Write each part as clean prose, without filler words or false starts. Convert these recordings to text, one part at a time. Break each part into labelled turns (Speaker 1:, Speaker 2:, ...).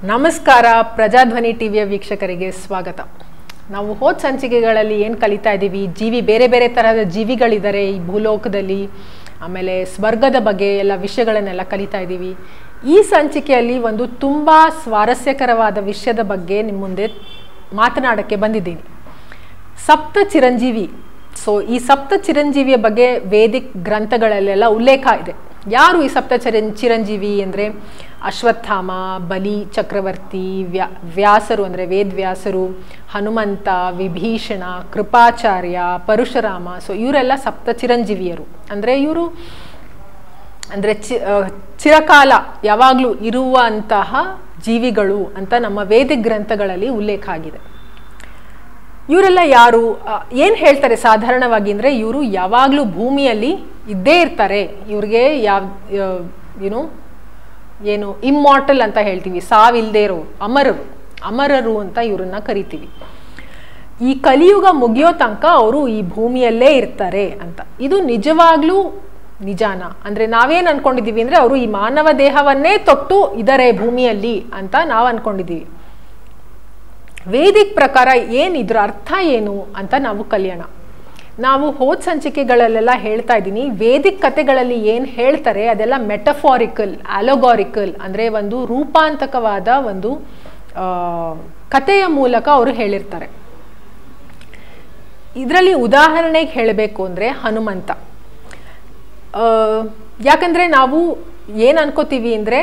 Speaker 1: ನಮಸ್ಕಾರ ಪ್ರಜಾಧ್ವನಿ ಟಿವಿಯ ವೀಕ್ಷಕರಿಗೆ ಸ್ವಾಗತ. ನಾವು ಹೋದ ಸಂಚಿಕೆಗಳಲ್ಲಿ ಏನು ಕಲಿತಾ ಇದ್ದೀವಿ, ಬೇರೆ ಬೇರೆ ತರಹದ ಜೀವಿಗಳಿದ್ದಾರೆ ಈ ಭೂಲೋಕದಲ್ಲಿ, ಆಮೇಲೆ ಸ್ವರ್ಗದ ಬಗ್ಗೆ ಎಲ್ಲ ವಿಷಯಗಳನ್ನೆಲ್ಲ ಕಲಿತಾ ಇದ್ದೀವಿ. ಈ ಸಂಚಿಕೆಯಲ್ಲಿ ಒಂದು ತುಂಬ ಸ್ವಾರಸ್ಯಕರವಾದ ವಿಷಯದ ಬಗ್ಗೆ ನಿಮ್ಮ ಮುಂದೆ ಮಾತನಾಡಕ್ಕೆ ಬಂದಿದ್ದೀನಿ. ಸಪ್ತ ಚಿರಂಜೀವಿ. ಈ ಸಪ್ತ ಚಿರಂಜೀವಿಯ ಬಗ್ಗೆ ವೇದಿಕ್ ಗ್ರಂಥಗಳಲ್ಲೆಲ್ಲ ಉಲ್ಲೇಖ ಇದೆ. ಯಾರು ಈ ಸಪ್ತ ಚಿರಂಜೀವಿ ಅಂದರೆ ಅಶ್ವತ್ಥಾಮ, ಬಲಿ ಚಕ್ರವರ್ತಿ, ವ್ಯಾಸರು ಅಂದರೆ ವೇದವ್ಯಾಸರು, ಹನುಮಂತ, ವಿಭೀಷಣ, ಕೃಪಾಚಾರ್ಯ, ಪರಶುರಾಮ. ಇವರೆಲ್ಲ ಸಪ್ತ ಚಿರಂಜೀವಿಯರು. ಅಂದರೆ ಇವರು ಅಂದರೆ ಚಿರಕಾಲ ಯಾವಾಗಲೂ ಇರುವಂತಹ ಜೀವಿಗಳು ಅಂತ ನಮ್ಮ ವೇದಿಕ್ ಗ್ರಂಥಗಳಲ್ಲಿ ಉಲ್ಲೇಖ ಆಗಿದೆ. ಇವರೆಲ್ಲ ಯಾರು, ಏನು ಹೇಳ್ತಾರೆ ಸಾಧಾರಣವಾಗಿ ಅಂದರೆ ಇವರು ಯಾವಾಗಲೂ ಭೂಮಿಯಲ್ಲಿ ಇದ್ದೇ ಇರ್ತಾರೆ. ಇವ್ರಿಗೆ ಏನು ಇಮ್ಮಾರ್ಟಲ್ ಅಂತ ಹೇಳ್ತೀವಿ, ಸಾವಿಲ್ಲದೆ ಇರೋ ಅಮರರು ಅಂತ ಇವ್ರನ್ನ ಕರಿತೀವಿ. ಈ ಕಲಿಯುಗ ಮುಗಿಯೋ ತನಕ ಅವರು ಈ ಭೂಮಿಯಲ್ಲೇ ಇರ್ತಾರೆ ಅಂತ. ಇದು ನಿಜವಾಗ್ಲೂ ನಿಜಾನ? ಅಂದರೆ ನಾವೇನು ಅನ್ಕೊಂಡಿದ್ದೀವಿ ಅಂದರೆ ಅವರು ಈ ಮಾನವ ದೇಹವನ್ನೇ ತೊಟ್ಟು ಇದ್ದಾರೆ ಭೂಮಿಯಲ್ಲಿ ಅಂತ ನಾವು ಅನ್ಕೊಂಡಿದ್ದೀವಿ. ವೇದಿಕ್ ಪ್ರಕಾರ ಏನು ಇದ್ರ ಅರ್ಥ ಏನು ಅಂತ ನಾವು ಕಲಿಯೋಣ. ನಾವು ಹೋದ ಸಂಚಿಕೆಗಳಲ್ಲೆಲ್ಲ ಹೇಳ್ತಾ ಇದ್ದೀನಿ, ವೇದಿಕ್ ಕಥೆಗಳಲ್ಲಿ ಏನು ಹೇಳ್ತಾರೆ ಅದೆಲ್ಲ ಮೆಟಫಾರಿಕಲ್, ಅಲೋಗಾರಿಕಲ್, ಅಂದರೆ ಒಂದು ರೂಪಾಂತಕವಾದ ಒಂದು ಕಥೆಯ ಮೂಲಕ ಅವರು ಹೇಳಿರ್ತಾರೆ. ಇದರಲ್ಲಿ ಉದಾಹರಣೆಗೆ ಹೇಳಬೇಕು ಅಂದರೆ ಹನುಮಂತ. ಯಾಕಂದರೆ ನಾವು ಏನು ಅನ್ಕೋತೀವಿ ಅಂದರೆ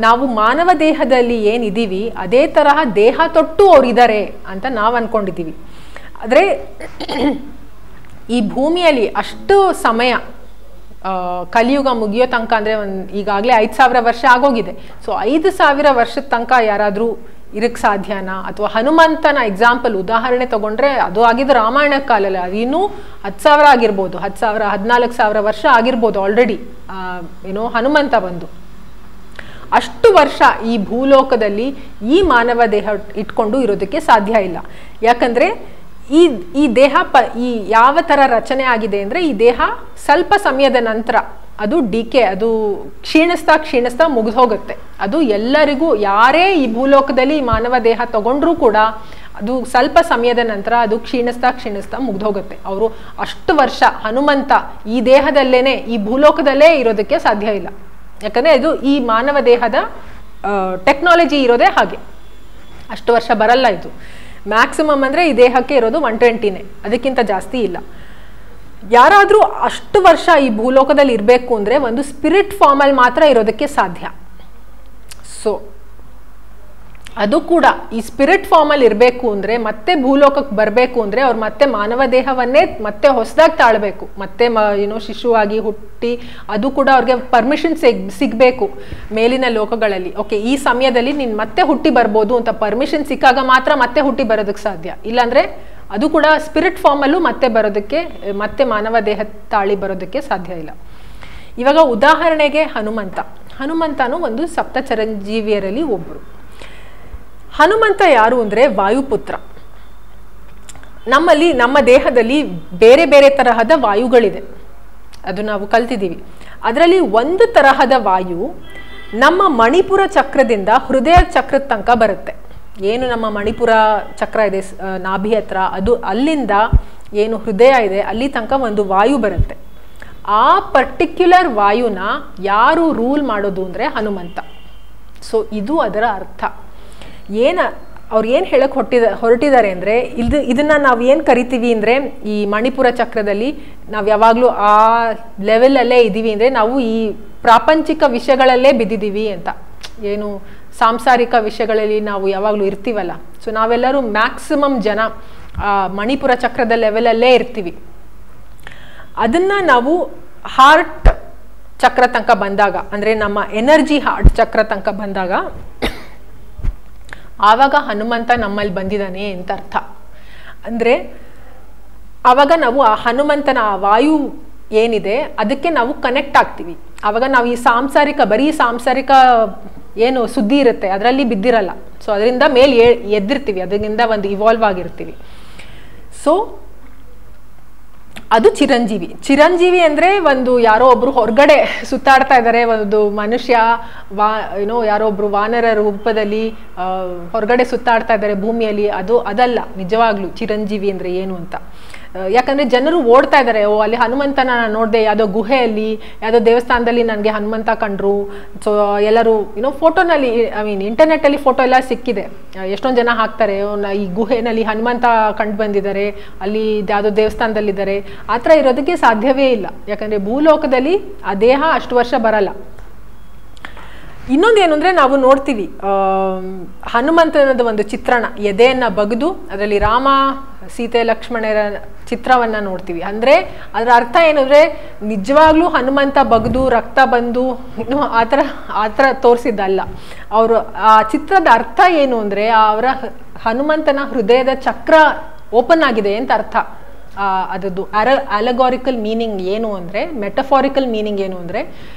Speaker 1: ನಾವು ಮಾನವ ದೇಹದಲ್ಲಿ ಏನಿದ್ದೀವಿ ಅದೇ ತರಹ ದೇಹ ತೊಟ್ಟು ಅವರಿದ್ದಾರೆ ಅಂತ ನಾವು ಅನ್ಕೊಂಡಿದ್ದೀವಿ. ಆದರೆ ಈ ಭೂಮಿಯಲ್ಲಿ ಅಷ್ಟು ಸಮಯ ಕಲಿಯುಗ ಮುಗಿಯೋ ತನಕ ಅಂದರೆ ಈಗಾಗಲೇ 5,000 ವರ್ಷ ಆಗೋಗಿದೆ. 5,000 ವರ್ಷದ ತನಕ ಯಾರಾದರೂ ಇರಕ್ಕೆ ಸಾಧ್ಯನಾ? ಅಥವಾ ಹನುಮಂತನ ಎಕ್ಸಾಂಪಲ್ ಉದಾಹರಣೆ ತಗೊಂಡ್ರೆ ಅದು ಆಗಿದ್ದು ರಾಮಾಯಣ ಕಾಲಲ್ಲಿ, ಅದು ಇನ್ನೂ 10,000 ಆಗಿರ್ಬೋದು, 10,000 14,000 ವರ್ಷ ಆಗಿರ್ಬೋದು ಆಲ್ರೆಡಿ ಹನುಮಂತ ಬಂದು. ಅಷ್ಟು ವರ್ಷ ಈ ಭೂಲೋಕದಲ್ಲಿ ಈ ಮಾನವ ದೇಹ ಇಟ್ಕೊಂಡು ಇರೋದಕ್ಕೆ ಸಾಧ್ಯ ಇಲ್ಲ. ಯಾಕಂದರೆ ಈ ದೇಹ ಈ ಯಾವ ಥರ ರಚನೆ ಆಗಿದೆ ಅಂದರೆ ಈ ದೇಹ ಸ್ವಲ್ಪ ಸಮಯದ ನಂತರ ಅದು ಅದು ಕ್ಷೀಣಿಸ್ತಾ ಮುಗಿದು ಹೋಗುತ್ತೆ. ಅದು ಎಲ್ಲರಿಗೂ, ಯಾರೇ ಈ ಭೂಲೋಕದಲ್ಲಿ ಈ ಮಾನವ ದೇಹ ತಗೊಂಡ್ರೂ ಕೂಡ ಅದು ಸ್ವಲ್ಪ ಸಮಯದ ನಂತರ ಅದು ಕ್ಷೀಣಿಸ್ತಾ ಮುಗಿದು ಹೋಗುತ್ತೆ. ಅವರು ಅಷ್ಟು ವರ್ಷ ಹನುಮಂತ ಈ ದೇಹದಲ್ಲೇನೆ ಈ ಭೂಲೋಕದಲ್ಲೇ ಇರೋದಕ್ಕೆ ಸಾಧ್ಯ ಇಲ್ಲ. ಯಾಕಂದರೆ ಇದು ಈ ಮಾನವ ದೇಹದ ಟೆಕ್ನಾಲಜಿ ಇರೋದೇ ಹಾಗೆ. ಅಷ್ಟು ವರ್ಷ ಬರಲ್ಲ. ಇದು ಮ್ಯಾಕ್ಸಿಮಮ್ ಅಂದರೆ ಈ ದೇಹಕ್ಕೆ ಇರೋದು 120ನೇ, ಅದಕ್ಕಿಂತ ಜಾಸ್ತಿ ಇಲ್ಲ. ಯಾರಾದರೂ ಅಷ್ಟು ವರ್ಷ ಈ ಭೂಲೋಕದಲ್ಲಿ ಇರಬೇಕು ಅಂದರೆ ಒಂದು ಸ್ಪಿರಿಟ್ ಫಾರ್ಮಲ್ಲಿ ಮಾತ್ರ ಇರೋದಕ್ಕೆ ಸಾಧ್ಯ. ಅದು ಕೂಡ ಈ ಸ್ಪಿರಿಟ್ ಫಾರ್ಮಲ್ಲಿ ಇರಬೇಕು ಅಂದರೆ, ಮತ್ತೆ ಭೂಲೋಕಕ್ಕೆ ಬರಬೇಕು ಅಂದರೆ ಅವ್ರು ಮತ್ತೆ ಮಾನವ ದೇಹವನ್ನೇ ಮತ್ತೆ ಹೊಸದಾಗಿ ತಾಳಬೇಕು, ಮತ್ತೆ ಶಿಶುವಾಗಿ ಹುಟ್ಟಿ, ಅದು ಕೂಡ ಅವ್ರಿಗೆ ಪರ್ಮಿಷನ್ ಸಿಗಬೇಕು ಮೇಲಿನ ಲೋಕಗಳಲ್ಲಿ. ಓಕೆ, ಈ ಸಮಯದಲ್ಲಿ ನೀನು ಮತ್ತೆ ಹುಟ್ಟಿ ಬರ್ಬೋದು ಅಂತ ಪರ್ಮಿಷನ್ ಸಿಕ್ಕಾಗ ಮಾತ್ರ ಮತ್ತೆ ಹುಟ್ಟಿ ಬರೋದಕ್ಕೆ ಸಾಧ್ಯ. ಇಲ್ಲಾಂದರೆ ಅದು ಕೂಡ ಸ್ಪಿರಿಟ್ ಫಾರ್ಮಲ್ಲೂ ಮತ್ತೆ ಮಾನವ ದೇಹ ತಾಳಿ ಬರೋದಕ್ಕೆ ಸಾಧ್ಯ ಇಲ್ಲ. ಇವಾಗ ಉದಾಹರಣೆಗೆ ಹನುಮಂತನೂ ಒಂದು ಸಪ್ತ ಚಿರಂಜೀವಿಯರಲ್ಲಿ ಒಬ್ಬರು. ಹನುಮಂತ ಯಾರು ಅಂದರೆ ವಾಯುಪುತ್ರ. ನಮ್ಮ ದೇಹದಲ್ಲಿ ಬೇರೆ ಬೇರೆ ತರಹದ ವಾಯುಗಳಿದೆ, ಅದು ನಾವು ಕಲ್ತಿದ್ದೀವಿ. ಅದರಲ್ಲಿ ಒಂದು ತರಹದ ವಾಯು ನಮ್ಮ ಮಣಿಪುರ ಚಕ್ರದಿಂದ ಹೃದಯ ಚಕ್ರದ ತನಕ ಬರುತ್ತೆ. ಏನು ನಮ್ಮ ಮಣಿಪುರ ಚಕ್ರ ಇದೆ ನಾಭಿ ಹತ್ರ, ಅದು ಅಲ್ಲಿಂದ ಏನು ಹೃದಯ ಇದೆ ಅಲ್ಲಿ ತನಕ ಒಂದು ವಾಯು ಬರುತ್ತೆ. ಆ ಪರ್ಟಿಕ್ಯುಲರ್ ವಾಯುನ ಯಾರು ರೂಲ್ ಮಾಡೋದು ಅಂದರೆ ಹನುಮಂತ. ಇದು ಅದರ ಅರ್ಥ. ಅವ್ರು ಏನು ಹೇಳಕ್ಕೆ ಹೊರಟಿದ್ದಾರೆ ಅಂದರೆ ಇದನ್ನು ನಾವು ಏನು ಕರಿತೀವಿ ಅಂದರೆ ಈ ಮಣಿಪುರ ಚಕ್ರದಲ್ಲಿ ನಾವು ಯಾವಾಗಲೂ ಆ ಲೆವೆಲಲ್ಲೇ ಇದ್ದೀವಿ ಅಂದರೆ ನಾವು ಈ ಪ್ರಾಪಂಚಿಕ ವಿಷಯಗಳಲ್ಲೇ ಬಿದ್ದಿದ್ದೀವಿ ಅಂತ. ಏನು ಸಾಂಸಾರಿಕ ವಿಷಯಗಳಲ್ಲಿ ನಾವು ಯಾವಾಗಲೂ ಇರ್ತೀವಲ್ಲ, ನಾವೆಲ್ಲರೂ ಮ್ಯಾಕ್ಸಿಮಮ್ ಜನ ಮಣಿಪುರ ಚಕ್ರದ ಲೆವೆಲಲ್ಲೇ ಇರ್ತೀವಿ. ಅದನ್ನು ನಾವು ಹಾರ್ಟ್ ಚಕ್ರ ತನಕ ಬಂದಾಗ, ಅಂದರೆ ನಮ್ಮ ಎನರ್ಜಿ ಹಾರ್ಟ್ ಚಕ್ರ ತನಕ ಬಂದಾಗ ಆವಾಗ ಹನುಮಂತ ನಮ್ಮಲ್ಲಿ ಬಂದಿದ್ದಾನೆ ಅಂತ ಅರ್ಥ. ಅಂದರೆ ಆವಾಗ ನಾವು ಆ ಹನುಮಂತನ ಆ ವಾಯು ಏನಿದೆ ಅದಕ್ಕೆ ನಾವು ಕನೆಕ್ಟ್ ಆಗ್ತೀವಿ. ಆವಾಗ ನಾವು ಈ ಬರೀ ಸಾಂಸಾರಿಕ ಏನು ಸುದ್ದಿ ಇರುತ್ತೆ ಅದರಲ್ಲಿ ಬಿದ್ದಿರಲ್ಲ. ಅದರಿಂದ ಮೇಲೆ ಎದ್ದಿರ್ತೀವಿ, ಅದರಿಂದ ಒಂದು ಇವಾಲ್ವ್ ಆಗಿರ್ತೀವಿ. ಅದು ಚಿರಂಜೀವಿ. ಚಿರಂಜೀವಿ ಅಂದರೆ ಒಂದು ಯಾರೋ ಒಬ್ರು ಹೊರಗಡೆ ಸುತ್ತಾಡ್ತಾ ಇದ್ದಾರೆ, ಒಂದು ಮನುಷ್ಯ ಯಾರೋ ಒಬ್ರು ವಾನರ ರೂಪದಲ್ಲಿ ಹೊರಗಡೆ ಸುತ್ತಾಡ್ತಾ ಇದ್ದಾರೆ ಭೂಮಿಯಲ್ಲಿ. ಅದಲ್ಲ ನಿಜವಾಗ್ಲೂ ಚಿರಂಜೀವಿ ಅಂದರೆ ಏನು ಅಂತ. ಯಾಕಂದರೆ ಜನರು ಓಡ್ತಾ ಇದ್ದಾರೆ, ಓ ಅಲ್ಲಿ ಹನುಮಂತನ ನಾನು ನೋಡಿದೆ, ಯಾವುದೋ ಗುಹೆಯಲ್ಲಿ ಯಾವುದೋ ದೇವಸ್ಥಾನದಲ್ಲಿ ನನಗೆ ಹನುಮಂತ ಕಂಡ್ರು. ಸೊ ಎಲ್ಲರೂ ಫೋಟೋನಲ್ಲಿ ಇಂಟರ್ನೆಟ್ಟಲ್ಲಿ ಫೋಟೋ ಎಲ್ಲ ಸಿಕ್ಕಿದೆ, ಎಷ್ಟೊಂದು ಜನ ಹಾಕ್ತಾರೆ ಈ ಗುಹೆನಲ್ಲಿ ಹನುಮಂತ ಕಂಡು ಬಂದಿದ್ದಾರೆ, ಅಲ್ಲಿ ಯಾವುದೋ ದೇವಸ್ಥಾನದಲ್ಲಿದ್ದಾರೆ. ಆ ಥರ ಇರೋದಕ್ಕೆ ಸಾಧ್ಯವೇ ಇಲ್ಲ, ಯಾಕಂದರೆ ಭೂಲೋಕದಲ್ಲಿ ಆ ದೇಹ ಅಷ್ಟು ವರ್ಷ ಬರಲ್ಲ. ಇನ್ನೊಂದು ಏನು ಅಂದರೆ ನಾವು ನೋಡ್ತೀವಿ ಹನುಮಂತನದ ಒಂದು ಚಿತ್ರಣ, ಎದೆಯನ್ನು ಬಗೆದು ಅದರಲ್ಲಿ ರಾಮ ಸೀತೆ ಲಕ್ಷ್ಮಣರ ಚಿತ್ರವನ್ನು ನೋಡ್ತೀವಿ. ಅಂದರೆ ಅದರ ಅರ್ಥ ಏನು ಅಂದರೆ ನಿಜವಾಗ್ಲೂ ಹನುಮಂತ ಬಗೆದು ರಕ್ತ ಬಂದು ಆ ಥರ ತೋರಿಸಿದ್ದಲ್ಲ. ಅವರು ಆ ಚಿತ್ರದ ಅರ್ಥ ಏನು ಅಂದರೆ ಅವರ ಹನುಮಂತನ ಹೃದಯದ ಚಕ್ರ ಓಪನ್ ಆಗಿದೆ ಅಂತ ಅರ್ಥ. ಅದದ್ದು ಅಲಗಾರಿಕಲ್ ಮೀನಿಂಗ್ ಏನು ಅಂದರೆ, ಮೆಟಫಾರಿಕಲ್ ಮೀನಿಂಗ್ ಏನು ಅಂದರೆ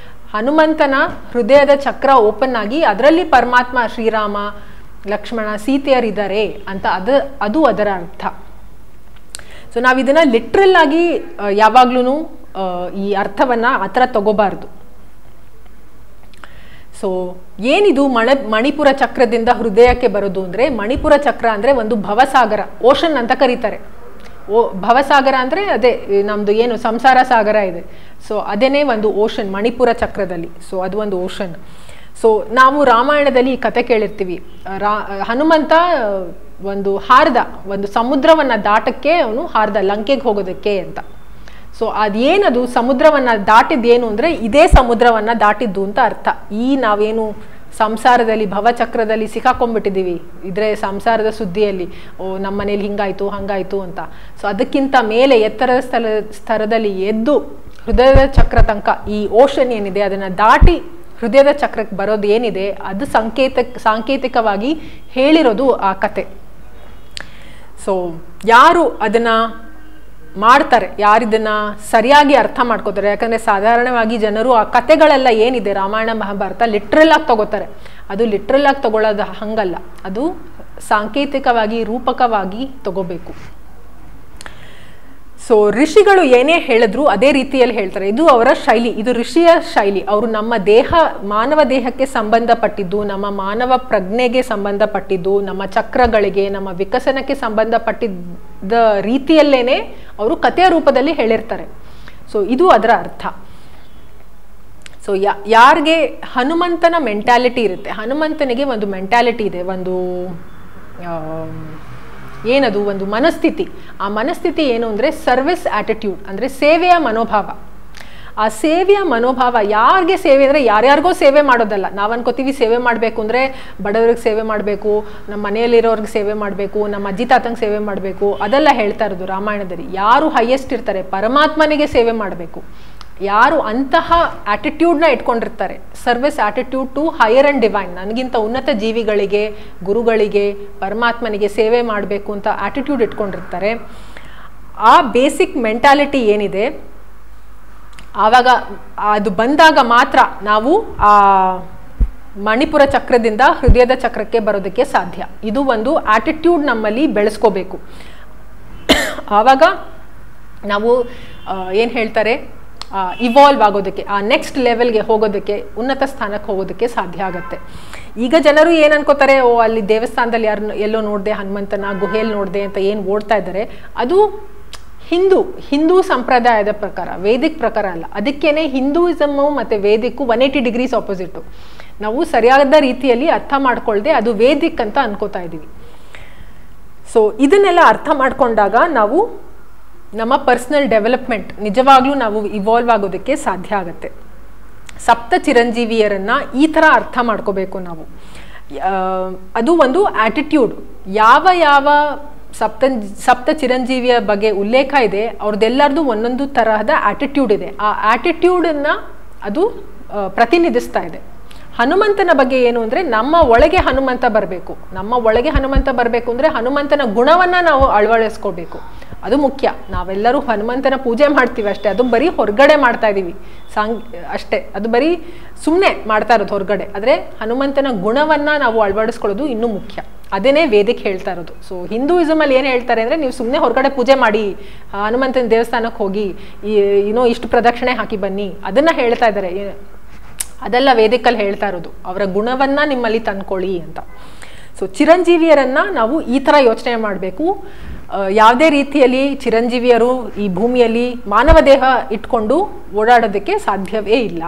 Speaker 1: ಹನುಮಂತನ ಹೃದಯದ ಚಕ್ರ ಓಪನ್ ಆಗಿ ಅದರಲ್ಲಿ ಪರಮಾತ್ಮ ಶ್ರೀರಾಮ ಲಕ್ಷ್ಮಣ ಸೀತೆಯರಿದ್ದಾರೆ ಅಂತ ಅದು ಅದರ ಅರ್ಥ. ಸೊ ನಾವು ಇದನ್ನು ಲಿಟ್ರಲ್ ಆಗಿ ಯಾವಾಗ್ಲೂ ಈ ಅರ್ಥವನ್ನು ಆ ಥರ ತಗೋಬಾರ್ದು. ಸೊ ಏನಿದು ಮಣಿಪುರ ಚಕ್ರದಿಂದ ಹೃದಯಕ್ಕೆ ಬರೋದು ಅಂದರೆ, ಮಣಿಪುರ ಚಕ್ರ ಅಂದರೆ ಒಂದು ಭವಸಾಗರ, ಓಷನ್ ಅಂತ ಕರೀತಾರೆ. ಭವಸಾಗರ ಅಂದರೆ ಅದೇ ನಮ್ಮದು ಏನು ಸಂಸಾರ ಸಾಗರ ಇದೆ, ಸೊ ಅದೇನೇ ಒಂದು ಓಷನ್ ಮಣಿಪುರ ಚಕ್ರದಲ್ಲಿ. ಸೊ ಅದು ಒಂದು ಓಷನ್. ಸೊ ನಾವು ರಾಮಾಯಣದಲ್ಲಿ ಈ ಕತೆ ಕೇಳಿರ್ತೀವಿ, ಹನುಮಂತ ಒಂದು ಸಮುದ್ರವನ್ನು ದಾಟಕ್ಕೆ ಅವನು ಹಾರ್ದ ಲಂಕೆಗೆ ಹೋಗೋದಕ್ಕೆ ಅಂತ. ಸೊ ಅದೇನದು ಸಮುದ್ರವನ್ನು ದಾಟಿದ್ದೇನು ಅಂದರೆ ಇದೇ ಸಮುದ್ರವನ್ನು ದಾಟಿದ್ದು ಅಂತ ಅರ್ಥ. ನಾವೇನು ಸಂಸಾರದಲ್ಲಿ ಭವಚಕ್ರದಲ್ಲಿ ಸಿಕ್ಕಾಕೊಂಡ್ಬಿಟ್ಟಿದ್ದೀವಿ, ಇದ್ರೆ ಸಂಸಾರದ ಸುದ್ದಿಯಲ್ಲಿ, ನಮ್ಮ ಮನೇಲಿ ಹಿಂಗಾಯ್ತು ಹಂಗಾಯ್ತು ಅಂತ. ಸೊ ಅದಕ್ಕಿಂತ ಮೇಲೆ ಎತ್ತರದ ಸ್ತರದಲ್ಲಿ ಎದ್ದು ಹೃದಯದ ಚಕ್ರ ತನಕ ಈ ಓಷನ್ ಏನಿದೆ ಅದನ್ನು ದಾಟಿ ಹೃದಯದ ಚಕ್ರಕ್ಕೆ ಬರೋದು ಏನಿದೆ ಅದು ಸಾಂಕೇತಿಕವಾಗಿ ಹೇಳಿರೋದು ಆ ಕತೆ. ಸೊ ಯಾರು ಅದನ್ನು ಮಾಡ್ತಾರೆ, ಯಾರಿದನ್ನ ಸರಿಯಾಗಿ ಅರ್ಥ ಮಾಡ್ಕೋತಾರೆ, ಯಾಕಂದರೆ ಸಾಧಾರಣವಾಗಿ ಜನರು ಆ ಕತೆಗಳೆಲ್ಲ ಏನಿದೆ ರಾಮಾಯಣ ಮಹಾಭಾರತ ಲಿಟ್ರಲ್ ಆಗಿ ತಗೋತಾರೆ. ಅದು ಲಿಟ್ರಲ್ ಆಗಿ ತಗೊಳ್ಳೋದು ಹಂಗಲ್ಲ, ಅದು ಸಾಂಕೇತಿಕವಾಗಿ ರೂಪಕವಾಗಿ ತಗೋಬೇಕು. ಸೊ ಋಷಿಗಳು ಏನೇ ಹೇಳಿದ್ರು ಅದೇ ರೀತಿಯಲ್ಲಿ ಹೇಳ್ತಾರೆ. ಇದು ಅವರ ಶೈಲಿ, ಇದು ಋಷಿಯ ಶೈಲಿ. ಅವರು ನಮ್ಮ ಮಾನವ ದೇಹಕ್ಕೆ ಸಂಬಂಧಪಟ್ಟಿದ್ದು, ನಮ್ಮ ಮಾನವ ಪ್ರಜ್ಞೆಗೆ ಸಂಬಂಧಪಟ್ಟಿದ್ದು, ನಮ್ಮ ಚಕ್ರಗಳಿಗೆ, ನಮ್ಮ ವಿಕಸನಕ್ಕೆ ಸಂಬಂಧಪಟ್ಟಿದ್ದ ರೀತಿಯಲ್ಲೇನೆ ಅವರು ಕಥೆಯ ರೂಪದಲ್ಲಿ ಹೇಳಿರ್ತಾರೆ. ಸೊ ಇದು ಅದರ ಅರ್ಥ. ಸೊ ಯಾರಿಗೆ ಹನುಮಂತನ ಮೆಂಟ್ಯಾಲಿಟಿ ಇರುತ್ತೆ, ಹನುಮಂತನಿಗೆ ಒಂದು ಮೆಂಟ್ಯಾಲಿಟಿ ಇದೆ, ಏನದು ಒಂದು ಮನಸ್ಥಿತಿ. ಆ ಮನಸ್ಥಿತಿ ಏನು ಅಂದರೆ ಸರ್ವಿಸ್ ಆಟಿಟ್ಯೂಡ್, ಅಂದರೆ ಸೇವೆಯ ಮನೋಭಾವ. ಆ ಸೇವೆಯ ಮನೋಭಾವ ಯಾರಿಗೆ ಸೇವೆ ಅಂದರೆ ಯಾರ್ಯಾರಿಗೋ ಸೇವೆ ಮಾಡೋದಲ್ಲ. ನಾವು ಅನ್ಕೋತೀವಿ ಸೇವೆ ಮಾಡಬೇಕು ಅಂದರೆ ಬಡವರಿಗೆ ಸೇವೆ ಮಾಡಬೇಕು, ನಮ್ಮ ಮನೆಯಲ್ಲಿರೋರಿಗೆ ಸೇವೆ ಮಾಡಬೇಕು, ನಮ್ಮ ಅಜ್ಜಿ ತಾತಂಗೆ ಸೇವೆ ಮಾಡಬೇಕು, ಅದೆಲ್ಲ ಹೇಳ್ತಾ ಇರೋದು ರಾಮಾಯಣದಲ್ಲಿ. ಯಾರು ಹೈಯೆಸ್ಟ್ ಇರ್ತಾರೆ ಪರಮಾತ್ಮನಿಗೆ ಸೇವೆ ಮಾಡಬೇಕು, ಯಾರು ಅಂತಹ ಆಟಿಟ್ಯೂಡ್ನ ಇಟ್ಕೊಂಡಿರ್ತಾರೆ, service attitude to higher and divine, ನನಗಿಂತ ಉನ್ನತ ಜೀವಿಗಳಿಗೆ, ಗುರುಗಳಿಗೆ, ಪರಮಾತ್ಮನಿಗೆ ಸೇವೆ ಮಾಡಬೇಕು ಅಂತ ಆಟಿಟ್ಯೂಡ್ ಇಟ್ಕೊಂಡಿರ್ತಾರೆ. ಆ ಬೇಸಿಕ್ ಮೆಂಟಾಲಿಟಿ ಏನಿದೆ ಆವಾಗ ಅದು ಬಂದಾಗ ಮಾತ್ರ ನಾವು ಆ ಮಣಿಪುರ ಚಕ್ರದಿಂದ ಹೃದಯದ ಚಕ್ರಕ್ಕೆ ಬರೋದಕ್ಕೆ ಸಾಧ್ಯ. ಇದು ಒಂದು ಆಟಿಟ್ಯೂಡ್ ನಮ್ಮಲ್ಲಿ ಬೆಳೆಸ್ಕೋಬೇಕು. ಆವಾಗ ನಾವು ಏನು ಹೇಳ್ತಾರೆ ಇವಾಲ್ವ್ ಆಗೋದಕ್ಕೆ, ಆ ನೆಕ್ಸ್ಟ್ ಲೆವೆಲ್ಗೆ ಹೋಗೋದಕ್ಕೆ, ಉನ್ನತ ಸ್ಥಾನಕ್ಕೆ ಹೋಗೋದಕ್ಕೆ ಸಾಧ್ಯ ಆಗುತ್ತೆ. ಈಗ ಜನರು ಏನು ಅನ್ಕೋತಾರೆ, ಅಲ್ಲಿ ದೇವಸ್ಥಾನದಲ್ಲಿ ಎಲ್ಲೋ ನೋಡಿದೆ ಹನುಮಂತನ, ಗುಹೆಯಲ್ಲಿ ನೋಡಿದೆ ಅಂತ ಏನು ಓಡ್ತಾ ಇದ್ದಾರೆ, ಅದು ಹಿಂದೂ ಸಂಪ್ರದಾಯದ ಪ್ರಕಾರ, ವೇದಿಕ್ ಪ್ರಕಾರ ಅಲ್ಲ. ಅದಕ್ಕೇನೆ ಹಿಂದೂಯಿಸಮು ಮತ್ತು ವೇದಿಕ್ಕು 180 ಡಿಗ್ರೀಸ್ ಆಪೋಸಿಟು. ನಾವು ಸರಿಯಾದ ರೀತಿಯಲ್ಲಿ ಅರ್ಥ ಮಾಡ್ಕೊಳ್ದೆ ಅದು ವೇದಿಕ್ ಅಂತ ಅನ್ಕೋತಾ ಇದ್ದೀವಿ. ಸೊ ಇದನ್ನೆಲ್ಲ ಅರ್ಥ ಮಾಡ್ಕೊಂಡಾಗ ನಾವು ನಮ್ಮ ಪರ್ಸನಲ್ ಡೆವಲಪ್ಮೆಂಟ್ ನಿಜವಾಗ್ಲೂ ನಾವು ಇವಾಲ್ವ್ ಆಗೋದಕ್ಕೆ ಸಾಧ್ಯ ಆಗುತ್ತೆ. ಸಪ್ತ ಚಿರಂಜೀವಿಯರನ್ನು ಈ ಥರ ಅರ್ಥ ಮಾಡ್ಕೋಬೇಕು ನಾವು. ಅದು ಒಂದು ಆಟಿಟ್ಯೂಡ್. ಯಾವ ಸಪ್ತ ಚಿರಂಜೀವಿಯ ಬಗ್ಗೆ ಉಲ್ಲೇಖ ಇದೆ ಅವ್ರದ್ದೆಲ್ಲರದು ಒಂದೊಂದು ತರಹದ ಆಟಿಟ್ಯೂಡ್ ಇದೆ. ಆ ಆಟಿಟ್ಯೂಡನ್ನು ಅದು ಪ್ರತಿನಿಧಿಸ್ತಾ ಇದೆ. ಹನುಮಂತನ ಬಗ್ಗೆ ಏನು ಅಂದರೆ ನಮ್ಮ ಒಳಗೆ ಹನುಮಂತ ಬರಬೇಕು. ನಮ್ಮ ಒಳಗೆ ಹನುಮಂತ ಬರಬೇಕು ಅಂದರೆ ಹನುಮಂತನ ಗುಣವನ್ನು ನಾವು ಅಳವಡಿಸ್ಕೋಬೇಕು. ಅದು ಮುಖ್ಯ. ನಾವೆಲ್ಲರೂ ಹನುಮಂತನ ಪೂಜೆ ಮಾಡ್ತೀವಿ ಅಷ್ಟೇ, ಅದು ಬರೀ ಹೊರಗಡೆ ಮಾಡ್ತಾ ಇದ್ದೀವಿ ಅಷ್ಟೇ, ಅದು ಬರೀ ಸುಮ್ಮನೆ ಮಾಡ್ತಾ ಇರೋದು ಹೊರಗಡೆ. ಆದರೆ ಹನುಮಂತನ ಗುಣವನ್ನು ನಾವು ಅಳವಡಿಸ್ಕೊಳ್ಳೋದು ಇನ್ನೂ ಮುಖ್ಯ. ಅದನ್ನೇ ವೇದಿಕ್ ಹೇಳ್ತಾ ಇರೋದು. ಸೊ ಹಿಂದೂಯಿಸಮಲ್ಲಿ ಏನು ಹೇಳ್ತಾರೆ ಅಂದರೆ, ನೀವು ಸುಮ್ಮನೆ ಹೊರಗಡೆ ಪೂಜೆ ಮಾಡಿ, ಹನುಮಂತನ ದೇವಸ್ಥಾನಕ್ಕೆ ಹೋಗಿ ಇಷ್ಟು ಪ್ರದಕ್ಷಿಣೆ ಹಾಕಿ ಬನ್ನಿ, ಅದನ್ನು ಹೇಳ್ತಾ ಇದ್ದಾರೆ. ಅದೆಲ್ಲ ವೇದಿಕಲ್ಲಿ ಹೇಳ್ತಾ ಇರೋದು, ಅವರ ಗುಣವನ್ನು ನಿಮ್ಮಲ್ಲಿ ತಂದ್ಕೊಳ್ಳಿ ಅಂತ. ಸೊ ಚಿರಂಜೀವಿಯರನ್ನು ನಾವು ಈ ಥರ ಯೋಚನೆ ಮಾಡಬೇಕು. ಯಾವುದೇ ರೀತಿಯಲ್ಲಿ ಚಿರಂಜೀವಿಯರು ಈ ಭೂಮಿಯಲ್ಲಿ ಮಾನವ ದೇಹ ಇಟ್ಕೊಂಡು ಓಡಾಡೋದಕ್ಕೆ ಸಾಧ್ಯವೇ ಇಲ್ಲ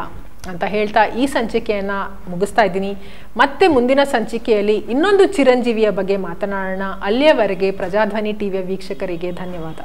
Speaker 1: ಅಂತ ಹೇಳ್ತಾ ಈ ಸಂಚಿಕೆಯನ್ನು ಮುಗಿಸ್ತಾ ಇದ್ದೀನಿ. ಮತ್ತೆ ಮುಂದಿನ ಸಂಚಿಕೆಯಲ್ಲಿ ಇನ್ನೊಂದು ಚಿರಂಜೀವಿಯ ಬಗ್ಗೆ ಮಾತನಾಡೋಣ. ಅಲ್ಲಿಯವರೆಗೆ ಪ್ರಜಾಧ್ವನಿ ಟಿವಿಯ ವೀಕ್ಷಕರಿಗೆ ಧನ್ಯವಾದ.